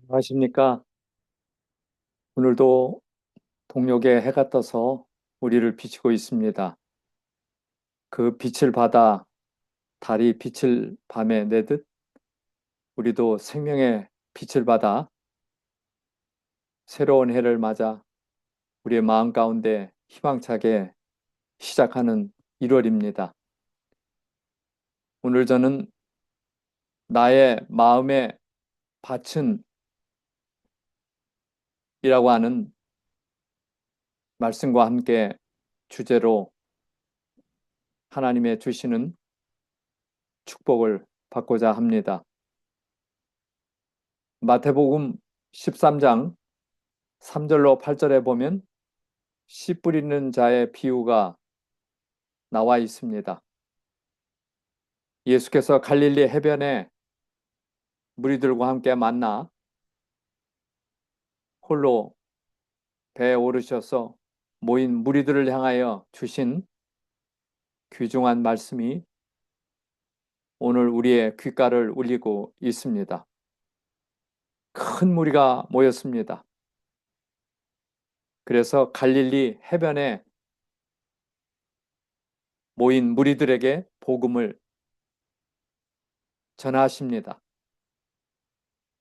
안녕하십니까? 오늘도 동력의 해가 떠서 우리를 비추고 있습니다. 그 빛을 받아 달이 빛을 밤에 내듯 우리도 생명의 빛을 받아 새로운 해를 맞아 우리의 마음 가운데 희망차게 시작하는 1월입니다. 오늘 저는 나의 마음의 밭은 이라고 하는 말씀과 함께 주제로 하나님의 주시는 축복을 받고자 합니다. 마태복음 13장 3절로 8절에 보면 씨 뿌리는 자의 비유가 나와 있습니다. 예수께서 갈릴리 해변에 무리들과 함께 만나 홀로 배에 오르셔서 모인 무리들을 향하여 주신 귀중한 말씀이 오늘 우리의 귓가를 울리고 있습니다. 큰 무리가 모였습니다. 그래서 갈릴리 해변에 모인 무리들에게 복음을 전하십니다.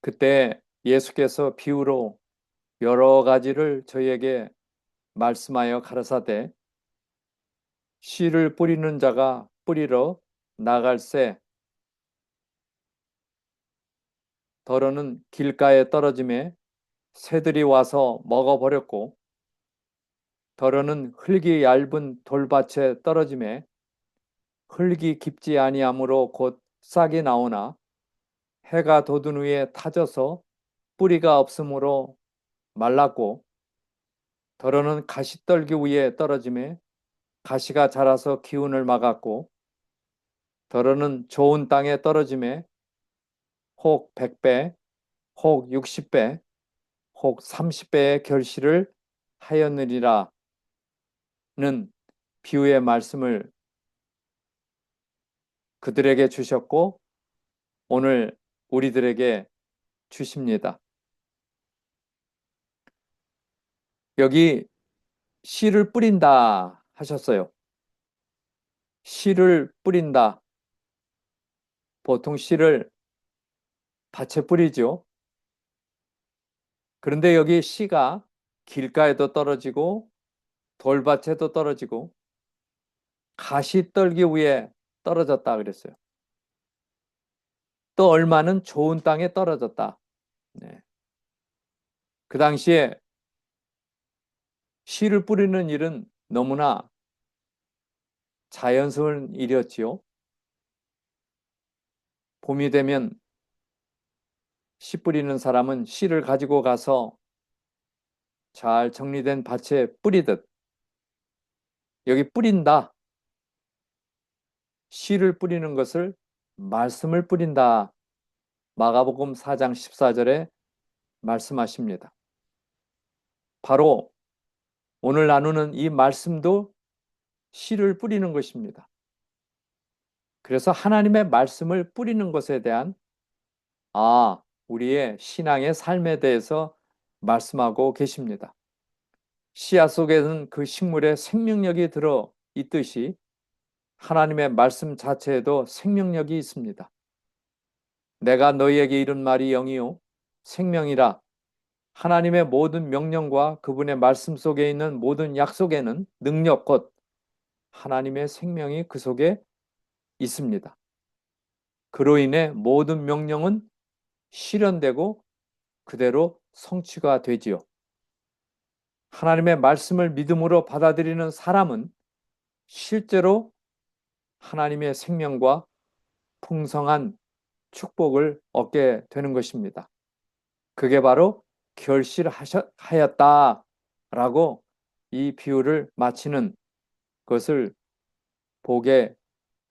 그때 예수께서 비유로 여러 가지를 저희에게 말씀하여 가라사대 씨를 뿌리는 자가 뿌리러 나갈새 더러는 길가에 떨어짐에 새들이 와서 먹어버렸고 더러는 흙이 얇은 돌밭에 떨어짐에 흙이 깊지 아니하므로 곧 싹이 나오나 해가 돋은 후에 타져서 뿌리가 없으므로 말랐고 더러는 가시떨기 위에 떨어짐에 가시가 자라서 기운을 막았고 더러는 좋은 땅에 떨어짐에 혹 100배, 혹 60배, 혹 30배의 결실을 하였느니라는 비유의 말씀을 그들에게 주셨고 오늘 우리들에게 주십니다. 여기 씨를 뿌린다 하셨어요. 씨를 뿌린다. 보통 씨를 밭에 뿌리죠. 그런데 여기 씨가 길가에도 떨어지고 돌밭에도 떨어지고 가시떨기 위에 떨어졌다 그랬어요. 또 얼마는 좋은 땅에 떨어졌다. 네. 그 당시에 씨를 뿌리는 일은 너무나 자연스러운 일이었지요. 봄이 되면 씨 뿌리는 사람은 씨를 가지고 가서 잘 정리된 밭에 뿌리듯 여기 뿌린다. 씨를 뿌리는 것을 말씀을 뿌린다. 마가복음 4장 14절에 말씀하십니다. 바로 오늘 나누는 이 말씀도 씨를 뿌리는 것입니다. 그래서 하나님의 말씀을 뿌리는 것에 대한 우리의 신앙의 삶에 대해서 말씀하고 계십니다. 씨앗 속에는 그 식물의 생명력이 들어 있듯이 하나님의 말씀 자체에도 생명력이 있습니다. 내가 너희에게 이른 말이 영이요 생명이라. 하나님의 모든 명령과 그분의 말씀 속에 있는 모든 약속에는 능력 곧 하나님의 생명이 그 속에 있습니다. 그로 인해 모든 명령은 실현되고 그대로 성취가 되지요. 하나님의 말씀을 믿음으로 받아들이는 사람은 실제로 하나님의 생명과 풍성한 축복을 얻게 되는 것입니다. 그게 바로 결실하였다라고 이 비유를 마치는 것을 보게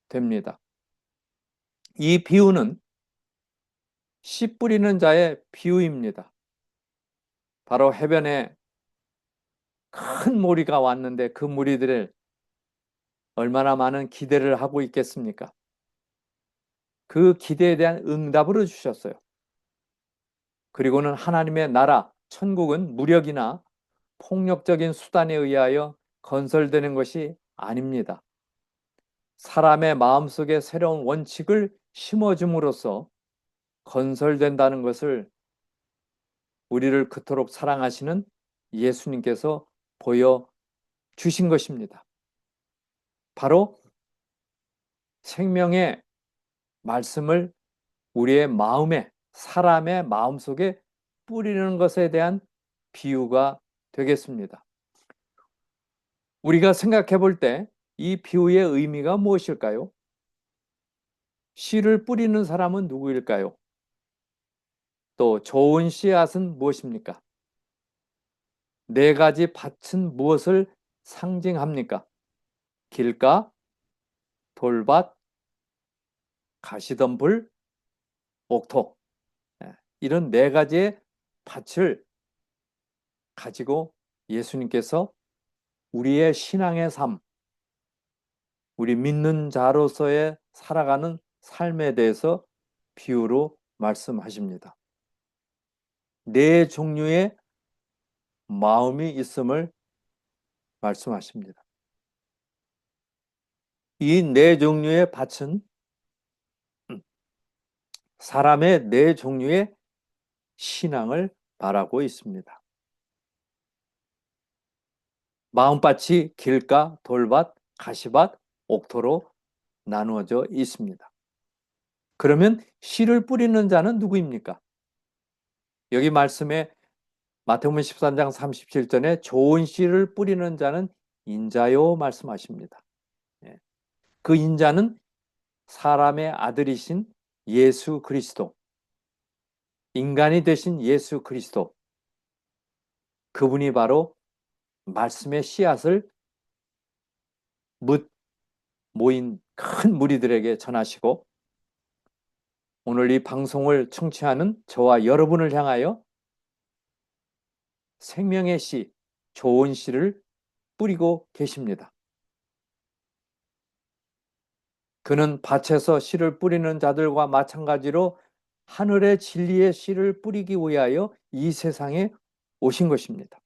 됩니다. 이 비유는 씨 뿌리는 자의 비유입니다. 바로 해변에 큰 무리가 왔는데 그 무리들을 얼마나 많은 기대를 하고 있겠습니까? 그 기대에 대한 응답을 주셨어요. 그리고는 하나님의 나라, 천국은 무력이나 폭력적인 수단에 의하여 건설되는 것이 아닙니다. 사람의 마음속에 새로운 원칙을 심어줌으로써 건설된다는 것을 우리를 그토록 사랑하시는 예수님께서 보여주신 것입니다. 바로 생명의 말씀을 우리의 마음에, 사람의 마음속에 뿌리는 것에 대한 비유가 되겠습니다. 우리가 생각해 볼 때 이 비유의 의미가 무엇일까요? 씨를 뿌리는 사람은 누구일까요? 또 좋은 씨앗은 무엇입니까? 네 가지 밭은 무엇을 상징합니까? 길가, 돌밭, 가시덤불, 옥토. 이런 네 가지의 밭을 가지고 예수님께서 우리의 신앙의 삶, 우리 믿는 자로서의 살아가는 삶에 대해서 비유로 말씀하십니다. 네 종류의 마음이 있음을 말씀하십니다. 이 네 종류의 밭은 사람의 네 종류의 신앙을 말하고 있습니다. 마음밭이 길가, 돌밭, 가시밭, 옥토로 나누어져 있습니다. 그러면 씨를 뿌리는 자는 누구입니까? 여기 말씀에 마태복음 13장 37절에 좋은 씨를 뿌리는 자는 인자요 말씀하십니다. 그 인자는 사람의 아들이신 예수 그리스도, 인간이 되신 예수 그리스도, 그분이 바로 말씀의 씨앗을 모인 큰 무리들에게 전하시고 오늘 이 방송을 청취하는 저와 여러분을 향하여 생명의 씨, 좋은 씨를 뿌리고 계십니다. 그는 밭에서 씨를 뿌리는 자들과 마찬가지로 하늘의 진리의 씨를 뿌리기 위하여 이 세상에 오신 것입니다.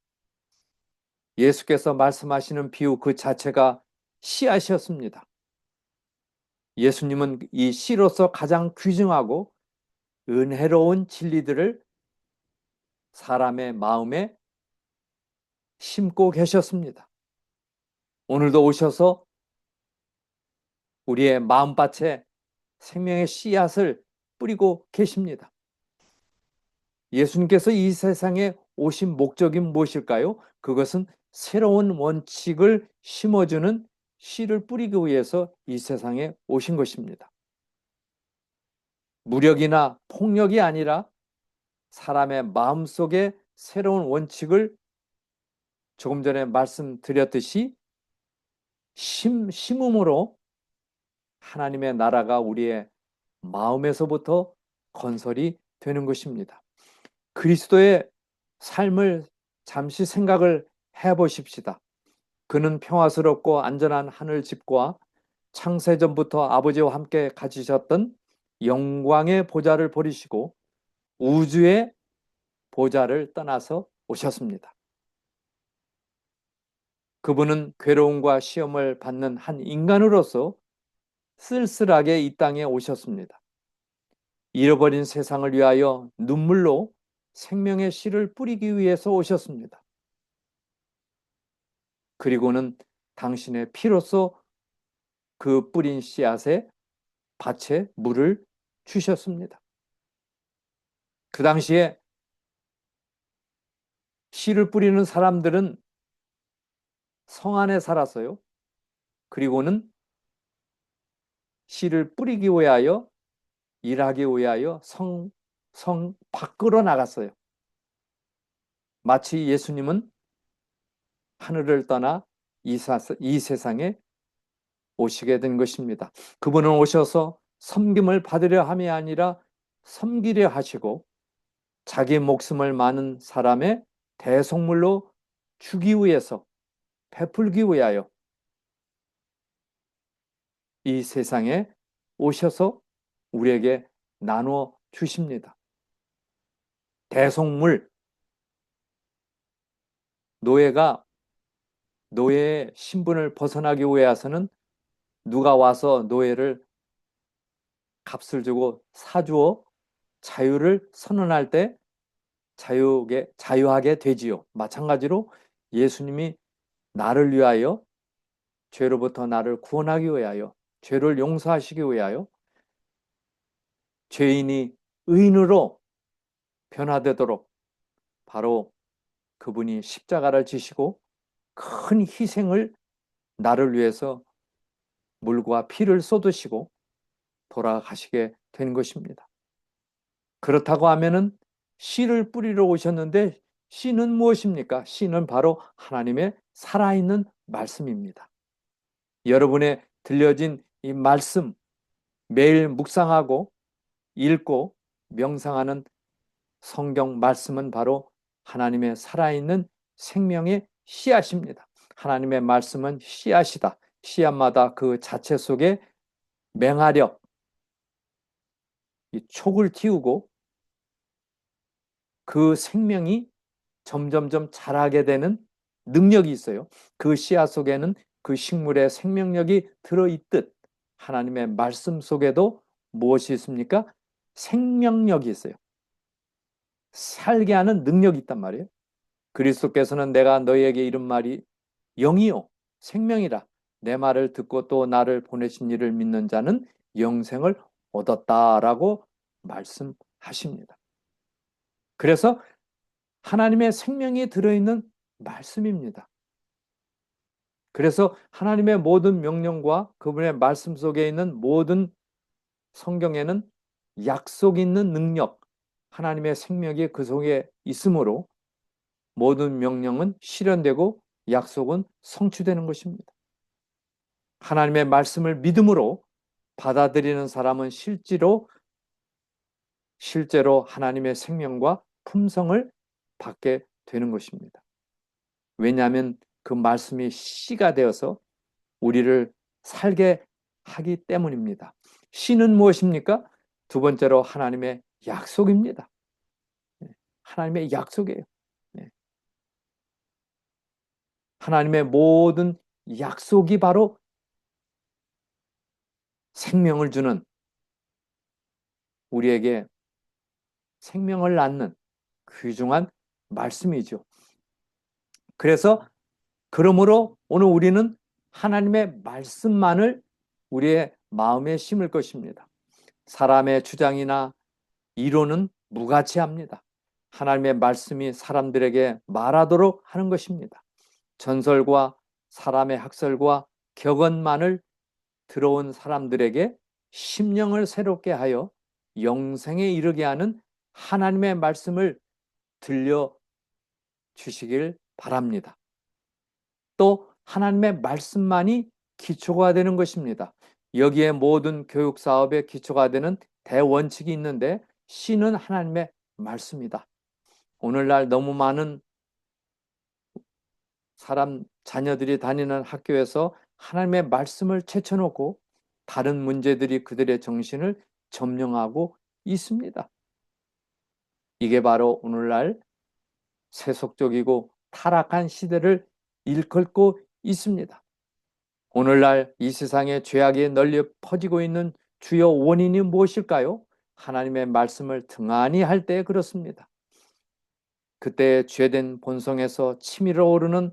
예수께서 말씀하시는 비유 그 자체가 씨앗이었습니다. 예수님은 이 씨로서 가장 귀중하고 은혜로운 진리들을 사람의 마음에 심고 계셨습니다. 오늘도 오셔서 우리의 마음밭에 생명의 씨앗을 뿌리고 계십니다. 예수님께서 이 세상에 오신 목적이 무엇일까요? 그것은 새로운 원칙을 심어주는 씨를 뿌리기 위해서 이 세상에 오신 것입니다. 무력이나 폭력이 아니라 사람의 마음속에 새로운 원칙을 조금 전에 말씀드렸듯이 심음으로 하나님의 나라가 우리의 마음에서부터 건설이 되는 것입니다. 그리스도의 삶을 잠시 생각을 해보십시다. 그는 평화스럽고 안전한 하늘집과 창세전부터 아버지와 함께 가지셨던 영광의 보좌를 버리시고 우주의 보좌를 떠나서 오셨습니다. 그분은 괴로움과 시험을 받는 한 인간으로서 쓸쓸하게 이 땅에 오셨습니다. 잃어버린 세상을 위하여 눈물로 생명의 씨를 뿌리기 위해서 오셨습니다. 그리고는 당신의 피로써 그 뿌린 씨앗에 밭에 물을 주셨습니다. 그 당시에 씨를 뿌리는 사람들은 성 안에 살았어요. 그리고는 씨를 뿌리기 위하여 일하기 위하여 성 밖으로 나갔어요. 마치 예수님은 하늘을 떠나 이 세상에 오시게 된 것입니다. 그분은 오셔서 섬김을 받으려 함이 아니라 섬기려 하시고 자기 목숨을 많은 사람의 대속물로 주기 위해서 베풀기 위하여 이 세상에 오셔서 우리에게 나누어 주십니다. 대속물, 노예가 노예의 신분을 벗어나기 위해서는 누가 와서 노예를 값을 주고 사주어 자유를 선언할 때 자유하게 되지요. 마찬가지로 예수님이 나를 위하여, 죄로부터 나를 구원하기 위하여, 죄를 용서하시기 위하여 죄인이 의인으로 변화되도록 바로 그분이 십자가를 지시고 큰 희생을 나를 위해서 물과 피를 쏟으시고 돌아가시게 된 것입니다. 그렇다고 하면은 씨를 뿌리러 오셨는데, 씨는 무엇입니까? 씨는 바로 하나님의 살아있는 말씀입니다. 여러분의 들려진 이 말씀, 매일 묵상하고 읽고 명상하는 성경 말씀은 바로 하나님의 살아있는 생명의 씨앗입니다. 하나님의 말씀은 씨앗이다. 씨앗마다 그 자체 속에 맹활력, 이 촉을 틔우고 그 생명이 점점점 자라게 되는 능력이 있어요. 그 씨앗 속에는 그 식물의 생명력이 들어있듯 하나님의 말씀 속에도 무엇이 있습니까? 생명력이 있어요. 살게 하는 능력이 있단 말이에요. 그리스도께서는 내가 너희에게 이른 말이 영이요 생명이라. 내 말을 듣고 또 나를 보내신 이를 믿는 자는 영생을 얻었다라고 말씀하십니다. 그래서 하나님의 생명이 들어있는 말씀입니다. 그래서 하나님의 모든 명령과 그분의 말씀 속에 있는 모든 성경에는 약속 있는 능력, 하나님의 생명이 그 속에 있으므로 모든 명령은 실현되고 약속은 성취되는 것입니다. 하나님의 말씀을 믿음으로 받아들이는 사람은 실제로 하나님의 생명과 품성을 받게 되는 것입니다. 왜냐하면 그 말씀이 씨가 되어서 우리를 살게 하기 때문입니다. 씨는 무엇입니까? 두 번째로 하나님의 약속입니다. 하나님의 약속이에요. 하나님의 모든 약속이 바로 생명을 주는, 우리에게 생명을 낳는 귀중한 말씀이죠. 그러므로 오늘 우리는 하나님의 말씀만을 우리의 마음에 심을 것입니다. 사람의 주장이나 이론은 무가치합니다. 하나님의 말씀이 사람들에게 말하도록 하는 것입니다. 전설과 사람의 학설과 격언만을 들어온 사람들에게 심령을 새롭게 하여 영생에 이르게 하는 하나님의 말씀을 들려주시길 바랍니다. 또 하나님의 말씀만이 기초가 되는 것입니다. 여기에 모든 교육 사업의 기초가 되는 대원칙이 있는데 씨는 하나님의 말씀이다. 오늘날 너무 많은 자녀들이 다니는 학교에서 하나님의 말씀을 제쳐놓고 다른 문제들이 그들의 정신을 점령하고 있습니다. 이게 바로 오늘날 세속적이고 타락한 시대를 일컫고 있습니다. 오늘날 이 세상에 죄악이 널리 퍼지고 있는 주요 원인이 무엇일까요? 하나님의 말씀을 등한히 할 때 그렇습니다. 그때 죄된 본성에서 치밀어 오르는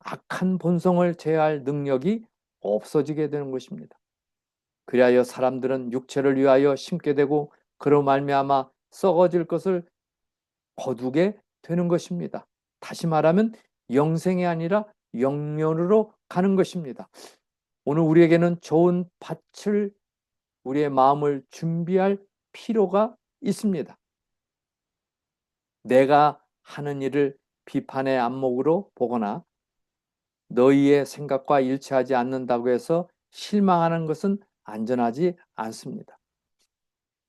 악한 본성을 제어할 능력이 없어지게 되는 것입니다. 그리하여 사람들은 육체를 위하여 심게 되고 그로 말미암아 썩어질 것을 거두게 되는 것입니다. 다시 말하면 영생이 아니라 영면으로 가는 것입니다. 오늘 우리에게는 좋은 밭을, 우리의 마음을 준비할 필요가 있습니다. 내가 하는 일을 비판의 안목으로 보거나 너희의 생각과 일치하지 않는다고 해서 실망하는 것은 안전하지 않습니다.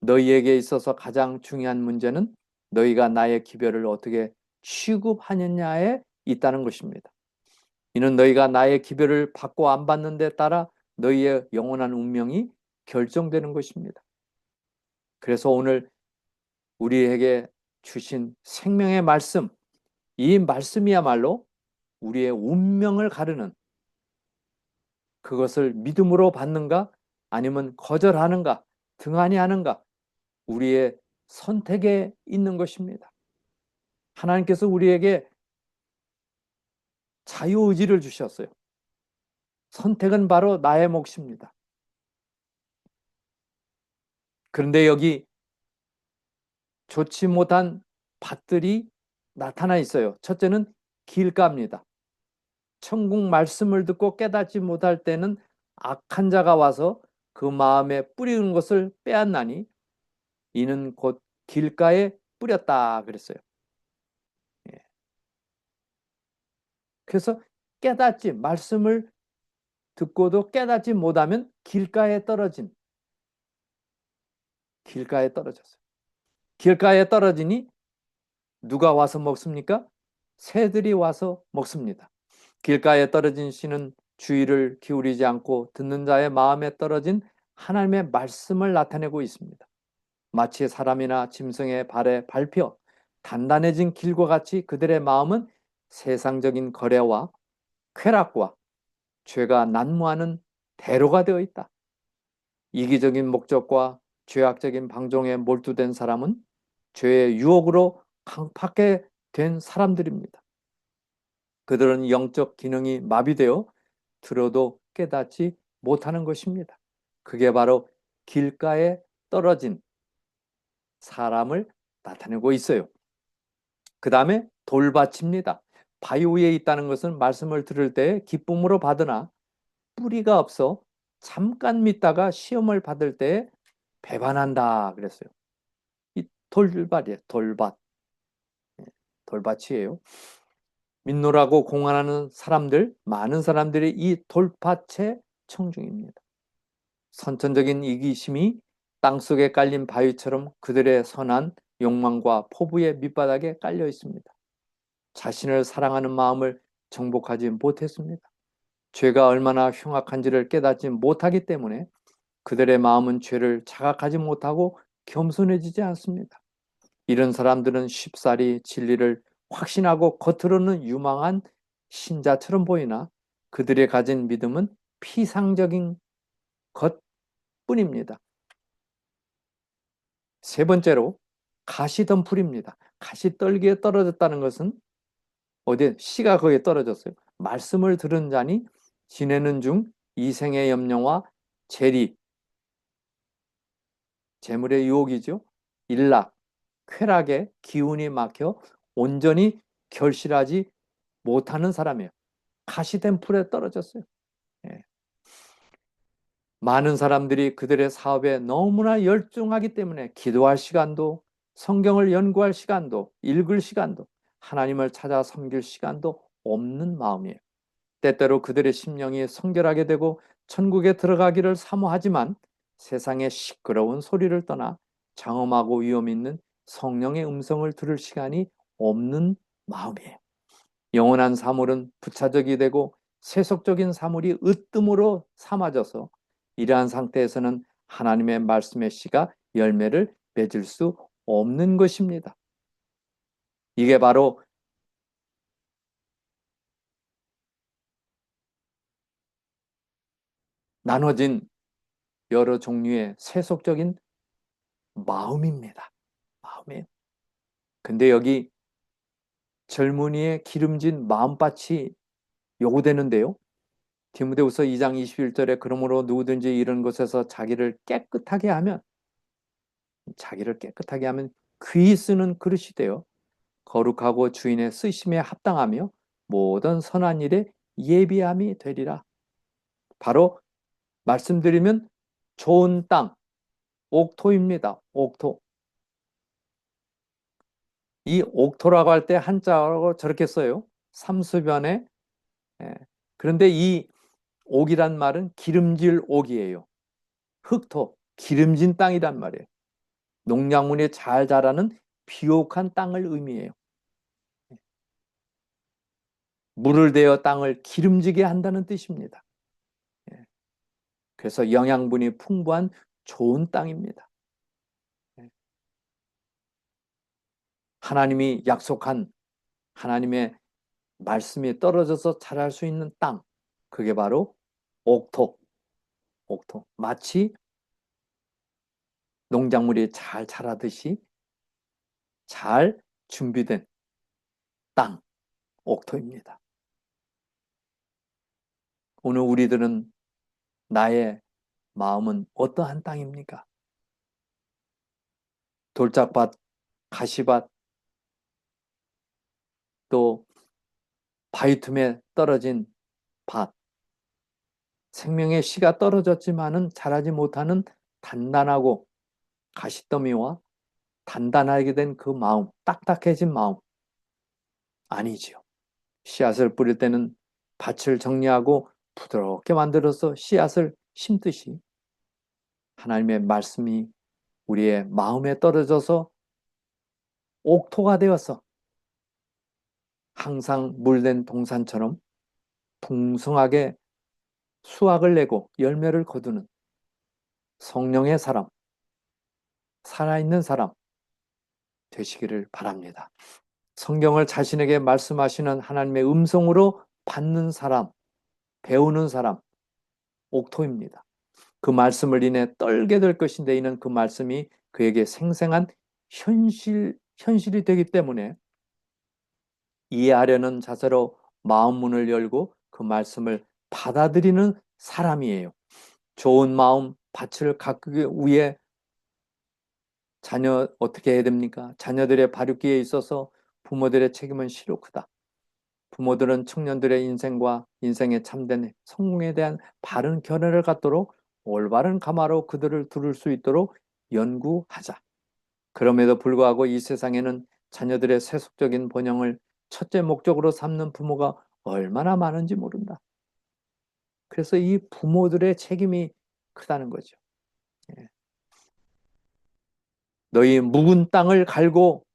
너희에게 있어서 가장 중요한 문제는 너희가 나의 기별을 어떻게 취급하느냐에 있다는 것입니다. 이는 너희가 나의 기별을 받고 안 받는 데 따라 너희의 영원한 운명이 결정되는 것입니다. 그래서 오늘 우리에게 주신 생명의 말씀, 이 말씀이야말로 우리의 운명을 가르는, 그것을 믿음으로 받는가 아니면 거절하는가 등한히 하는가, 우리의 선택에 있는 것입니다. 하나님께서 우리에게 자유의지를 주셨어요. 선택은 바로 나의 몫입니다. 그런데 여기 좋지 못한 밭들이 나타나 있어요. 첫째는 길가입니다. 천국 말씀을 듣고 깨닫지 못할 때는 악한 자가 와서 그 마음에 뿌리는 것을 빼앗나니 이는 곧 길가에 뿌렸다 그랬어요. 예. 그래서 말씀을 듣고도 깨닫지 못하면 길가에 떨어졌어요. 길가에 떨어지니 누가 와서 먹습니까? 새들이 와서 먹습니다. 길가에 떨어진 씨는 주의를 기울이지 않고 듣는 자의 마음에 떨어진 하나님의 말씀을 나타내고 있습니다. 마치 사람이나 짐승의 발에 밟혀 단단해진 길과 같이 그들의 마음은 세상적인 거래와 쾌락과 죄가 난무하는 대로가 되어 있다. 이기적인 목적과 죄악적인 방종에 몰두된 사람은 죄의 유혹으로 강팍하게 된 사람들입니다. 그들은 영적 기능이 마비되어 들어도 깨닫지 못하는 것입니다. 그게 바로 길가에 떨어진 사람을 나타내고 있어요. 그 다음에 돌밭입니다. 바위 위에 있다는 것은 말씀을 들을 때 기쁨으로 받으나 뿌리가 없어 잠깐 믿다가 시험을 받을 때 배반한다 그랬어요. 이 돌밭이에요. 돌밭이에요. 믿노라고 공언하는 사람들, 많은 사람들이 이 돌밭의 청중입니다. 선천적인 이기심이 땅속에 깔린 바위처럼 그들의 선한 욕망과 포부의 밑바닥에 깔려 있습니다. 자신을 사랑하는 마음을 정복하지 못했습니다. 죄가 얼마나 흉악한지를 깨닫지 못하기 때문에 그들의 마음은 죄를 자각하지 못하고 겸손해지지 않습니다. 이런 사람들은 쉽사리 진리를 확신하고 겉으로는 유망한 신자처럼 보이나 그들의 가진 믿음은 피상적인 것뿐입니다. 세 번째로 가시덤불입니다. 가시떨기에 떨어졌다는 것은 어디 씨가 거기에 떨어졌어요. 말씀을 들은 자니 지내는 중 이생의 염려와 재리, 재물의 유혹이죠. 일락, 쾌락에 기운이 막혀 온전히 결실하지 못하는 사람이에요. 가시된 풀에 떨어졌어요. 예. 많은 사람들이 그들의 사업에 너무나 열중하기 때문에 기도할 시간도, 성경을 연구할 시간도, 읽을 시간도, 하나님을 찾아 섬길 시간도 없는 마음이에요. 때때로 그들의 심령이 성결하게 되고 천국에 들어가기를 사모하지만 세상의 시끄러운 소리를 떠나 장엄하고 위험 있는 성령의 음성을 들을 시간이 없는 마음이에요. 영원한 사물은 부차적이 되고 세속적인 사물이 으뜸으로 삼아져서 이러한 상태에서는 하나님의 말씀의 씨가 열매를 맺을 수 없는 것입니다. 이게 바로 나눠진 여러 종류의 세속적인 마음입니다. 마음이에요. 근데 여기 젊은이의 기름진 마음밭이 요구되는데요. 디모데후서 2장 21절에 그러므로 누구든지 이런 것에서 자기를 깨끗하게 하면 귀히 쓰는 그릇이 되어 거룩하고 주인의 쓰심에 합당하며 모든 선한 일에 예비함이 되리라. 바로 말씀드리면 좋은 땅, 옥토입니다. 옥토. 이 옥토라고 할 때 한자로 저렇게 써요. 삼수변에. 예. 그런데 이 옥이란 말은 기름질 옥이에요. 흑토, 기름진 땅이란 말이에요. 농작물이 잘 자라는 비옥한 땅을 의미해요. 물을 대어 땅을 기름지게 한다는 뜻입니다. 예. 그래서 영양분이 풍부한 좋은 땅입니다. 예. 하나님이 약속한 하나님의 말씀이 떨어져서 자랄 수 있는 땅, 그게 바로 옥토. 마치 농작물이 잘 자라듯이 잘 준비된 땅, 옥토입니다. 오늘 우리들은 나의 마음은 어떠한 땅입니까? 돌짝밭, 가시밭, 또 바위 틈에 떨어진 밭, 생명의 씨가 떨어졌지만은 자라지 못하는 단단하고 가시더미와 단단하게 된 그 마음, 딱딱해진 마음 아니지요. 씨앗을 뿌릴 때는 밭을 정리하고 부드럽게 만들어서 씨앗을 심듯이 하나님의 말씀이 우리의 마음에 떨어져서 옥토가 되어서 항상 물된 동산처럼 풍성하게 수확을 내고 열매를 거두는 성령의 사람, 살아있는 사람 되시기를 바랍니다. 성경을 자신에게 말씀하시는 하나님의 음성으로 받는 사람, 배우는 사람, 옥토입니다. 그 말씀을 인해 떨게 될 것인데 이는 그 말씀이 그에게 생생한 현실이 되기 때문에 이해하려는 자세로 마음 문을 열고 그 말씀을 받아들이는 사람이에요. 좋은 마음 밭을 가꾸기 위해 자녀 어떻게 해야 됩니까? 자녀들의 바르기에 있어서 부모들의 책임은 실로 크다. 부모들은 청년들의 인생과 인생의 참된 성공에 대한 바른 견해를 갖도록 올바른 가마로 그들을 두를 수 있도록 연구하자. 그럼에도 불구하고 이 세상에는 자녀들의 세속적인 번영을 첫째 목적으로 삼는 부모가 얼마나 많은지 모른다. 그래서 이 부모들의 책임이 크다는 거죠. 너희 묵은 땅을 갈고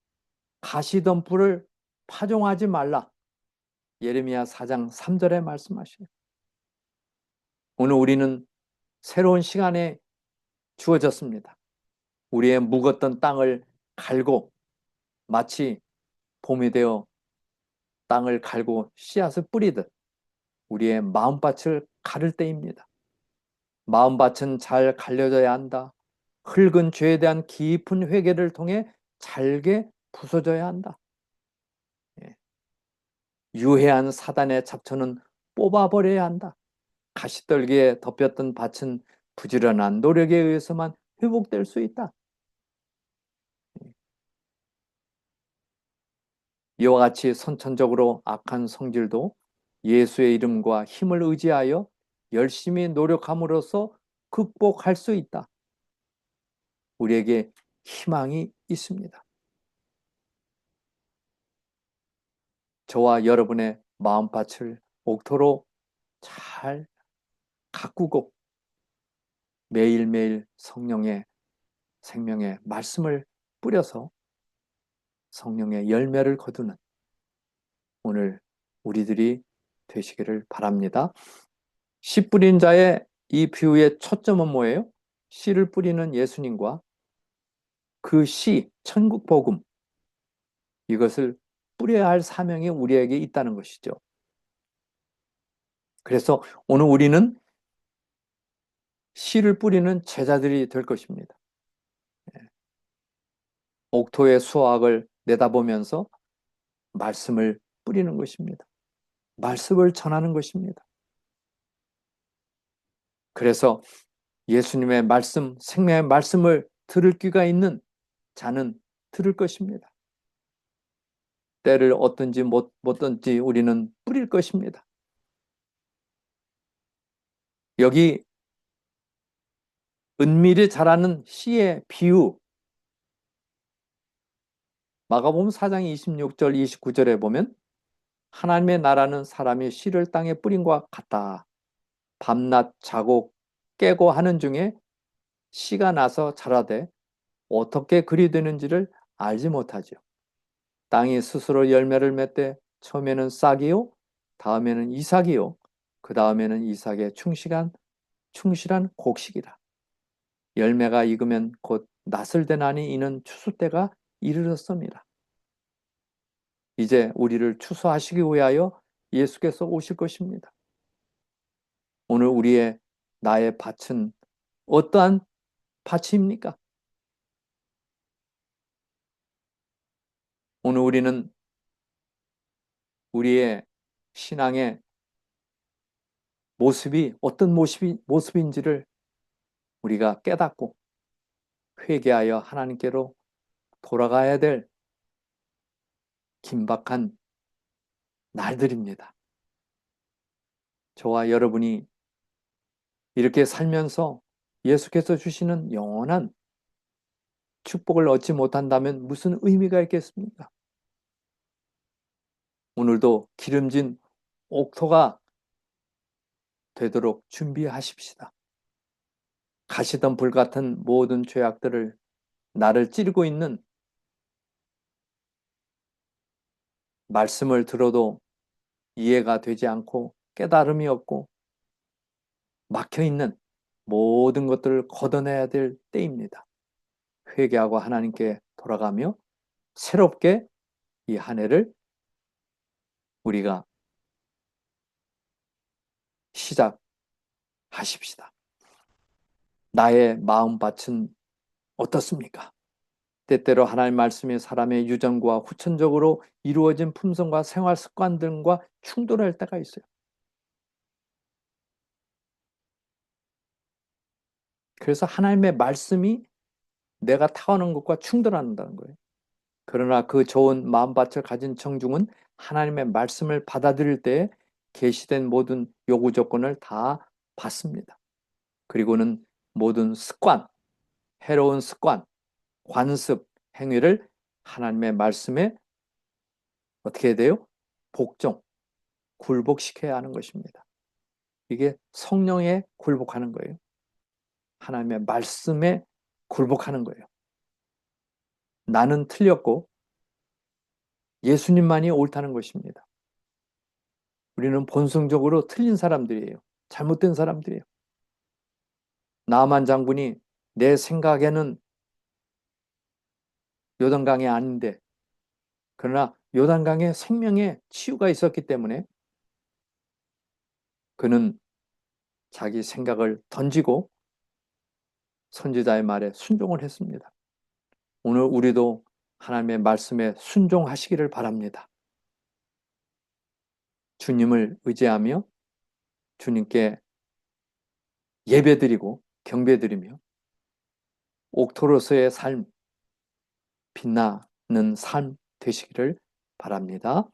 가시덤불을 파종하지 말라. 예레미야 4장 3절에 말씀하시네요. 오늘 우리는 새로운 시간에 주어졌습니다. 우리의 묵었던 땅을 갈고 마치 봄이 되어 땅을 갈고 씨앗을 뿌리듯 우리의 마음밭을 가를 때입니다. 마음밭은 잘 갈려져야 한다. 흙은 죄에 대한 깊은 회개를 통해 잘게 부서져야 한다. 유해한 사단의 잡초는 뽑아버려야 한다. 가시떨기에 덮였던 밭은 부지런한 노력에 의해서만 회복될 수 있다. 이와 같이 선천적으로 악한 성질도 예수의 이름과 힘을 의지하여 열심히 노력함으로써 극복할 수 있다. 우리에게 희망이 있습니다. 저와 여러분의 마음밭을 옥토로 잘 가꾸고 매일매일 성령의 생명의 말씀을 뿌려서 성령의 열매를 거두는 오늘 우리들이 되시기를 바랍니다. 씨 뿌린 자의 이 비유의 초점은 뭐예요? 씨를 뿌리는 예수님과 그 씨, 천국 복음, 이것을 뿌려야 할 사명이 우리에게 있다는 것이죠. 그래서 오늘 우리는 씨를 뿌리는 제자들이 될 것입니다. 옥토의 수확을 내다보면서 말씀을 뿌리는 것입니다. 말씀을 전하는 것입니다. 그래서 예수님의 말씀, 생명의 말씀을 들을 귀가 있는 자는 들을 것입니다. 때를 얻든지 못 얻든지 우리는 뿌릴 것입니다. 여기 은밀히 자라는 씨의 비유, 마가복음 4장 26절 29절에 보면 하나님의 나라는 사람이 씨를 땅에 뿌린 것과 같다. 밤낮 자고 깨고 하는 중에 씨가 나서 자라되 어떻게 그리 되는지를 알지 못하죠. 땅이 스스로 열매를 맺되 처음에는 싹이요, 다음에는 이삭이요, 그 다음에는 이삭의 충실한 곡식이라. 열매가 익으면 곧 낫을 되나니 이는 추수 때가 이르렀습니다. 이제 우리를 추수하시기 위하여 예수께서 오실 것입니다. 오늘 우리의 나의 밭은 어떠한 밭입니까? 오늘 우리는 우리의 신앙의 모습이 어떤 모습인지를 우리가 깨닫고 회개하여 하나님께로 돌아가야 될 긴박한 날들입니다. 저와 여러분이 이렇게 살면서 예수께서 주시는 영원한 축복을 얻지 못한다면 무슨 의미가 있겠습니까? 오늘도 기름진 옥토가 되도록 준비하십시다. 가시던 불 같은 모든 죄악들을 나를 찌르고 있는 말씀을 들어도 이해가 되지 않고 깨달음이 없고 막혀있는 모든 것들을 걷어내야 될 때입니다. 회개하고 하나님께 돌아가며 새롭게 이 한 해를 우리가 시작하십시다. 나의 마음밭은 어떻습니까? 때때로 하나님 말씀이 사람의 유전과 후천적으로 이루어진 품성과 생활 습관 등과 충돌할 때가 있어요. 그래서 하나님의 말씀이 내가 타오는 것과 충돌한다는 거예요. 그러나 그 좋은 마음밭을 가진 청중은 하나님의 말씀을 받아들일 때 계시된 모든 요구 조건을 다 받습니다. 그리고는 모든 습관, 해로운 습관, 관습, 행위를 하나님의 말씀에 어떻게 해야 돼요? 복종, 굴복시켜야 하는 것입니다. 이게 성령에 굴복하는 거예요. 하나님의 말씀에 굴복하는 거예요. 나는 틀렸고 예수님만이 옳다는 것입니다. 우리는 본성적으로 틀린 사람들이에요. 잘못된 사람들이에요. 나만 장군이 내 생각에는 요단강이 아닌데, 그러나 요단강에 생명의 치유가 있었기 때문에 그는 자기 생각을 던지고 선지자의 말에 순종을 했습니다. 오늘 우리도 하나님의 말씀에 순종하시기를 바랍니다. 주님을 의지하며 주님께 예배드리고 경배드리며 옥토로서의 삶, 빛나는 삶 되시기를 바랍니다.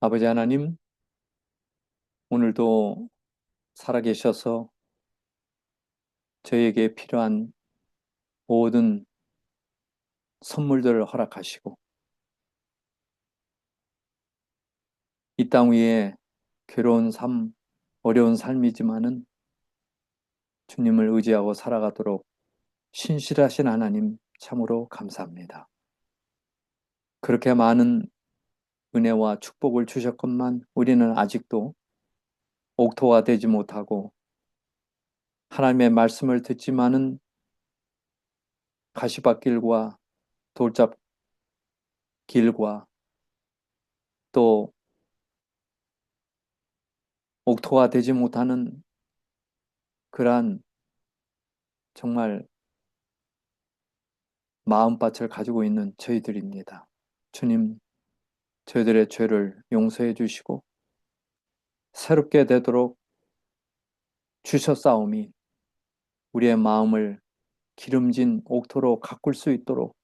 아버지 하나님, 오늘도 살아계셔서 저에게 필요한 모든 선물들을 허락하시고 이 땅 위에 괴로운 삶, 어려운 삶이지만은 주님을 의지하고 살아가도록 신실하신 하나님 참으로 감사합니다. 그렇게 많은 은혜와 축복을 주셨건만 우리는 아직도 옥토가 되지 못하고 하나님의 말씀을 듣지만은 가시밭길과 돌잡길과 또 옥토가 되지 못하는 그러한 정말 마음밭을 가지고 있는 저희들입니다. 주님, 저희들의 죄를 용서해 주시고 새롭게 되도록 주셨사오니 우리의 마음을 기름진 옥토로 가꿀 수 있도록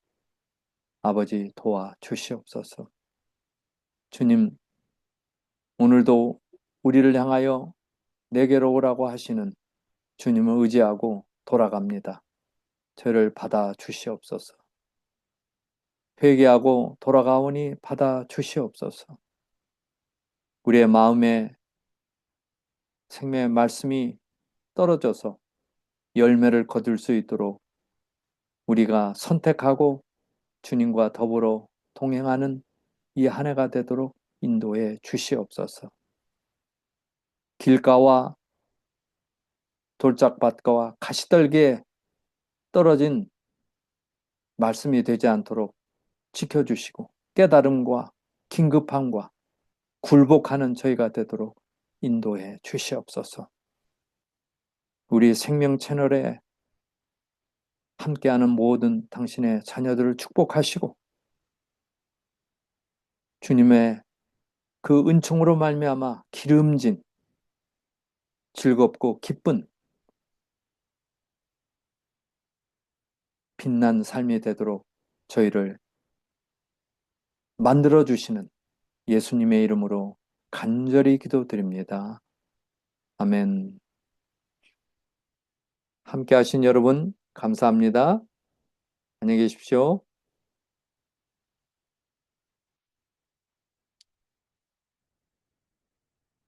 아버지 도와 주시옵소서. 주님, 오늘도 우리를 향하여 내게로 오라고 하시는 주님을 의지하고 돌아갑니다. 저를 받아 주시옵소서. 회개하고 돌아가오니 받아 주시옵소서. 우리의 마음에 생명의 말씀이 떨어져서 열매를 거둘 수 있도록 우리가 선택하고 주님과 더불어 동행하는 이 한 해가 되도록 인도해 주시옵소서. 길가와 돌짝밭과 가시떨기에 떨어진 말씀이 되지 않도록 지켜주시고 깨달음과 긴급함과 굴복하는 저희가 되도록 인도해 주시옵소서. 우리 생명 채널에 함께하는 모든 당신의 자녀들을 축복하시고 주님의 그 은총으로 말미암아 기름진 즐겁고 기쁜 빛난 삶이 되도록 저희를 만들어주시는 예수님의 이름으로 간절히 기도드립니다. 아멘. 함께 하신 여러분 감사합니다. 안녕히 계십시오.